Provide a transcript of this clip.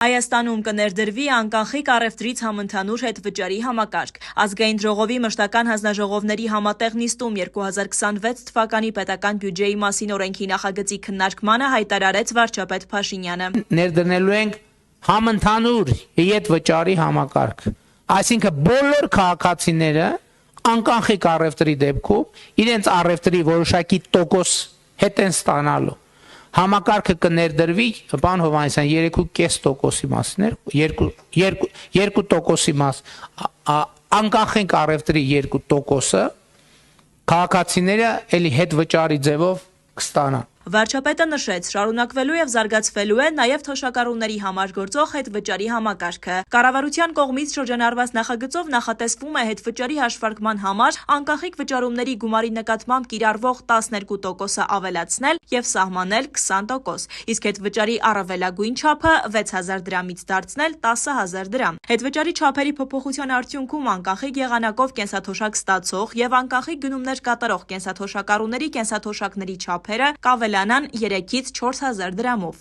Հայաստանում կներդրվի անկանխիկ առևտրից համընդհանուր հետվճարի համակարգ։ Ազգային ժողովի մշտական հանձնաժողովների համատեղ նիստում 2026 թվականի պետական բյուջեի մասին օրենքի նախագծի քննարկմանը հայտարարեց վարչապետ Փաշինյանը։ Ներդնելու ենք համընդհանուր հետվճարի համակարգ, այսինքն բոլոր քաղաքացիները անկանխիկ առևտրի դեպքում իրենց առևտրի որոշակի տոկոս հետ են ստանալու։ Համակարգը կներդրվի, պարոն Հովհաննիսյան, 3.5%-ի մասն 2%-ի մաս, անկանխիկ առևտրի 2%-ը քաղաքացիները էլի հետվճարի ձևով կստանան։ Վարչապետը նշեց, շարունակվելու եւ զարգացվելու է նաեւ թոշակառուների համար գործող հետվճարի համակարգը։ Կառավարության կողմից շրջանառված նախագծով նախատեսվում է հետվճարի հաշվարկման համար անկանխիկ վճարումների գումարի նկատմամբ կիրառվող 12%-ը ավելացնել եւ սահմանել 20%, իսկ հետվճարի առավելագույն չափը 6000 դրամից դարձնել 10000 դրամ։ Հետվճարի չափերի փոփոխության արդյունքում անկանխիկ եղանակով կենսաթոշակ ստացող եւ անկանխիկ գնումներ կատարող կենսաթոշակառուների կենսաթոշակների չափերը կավելանան 3000-ից 4000 դրամով։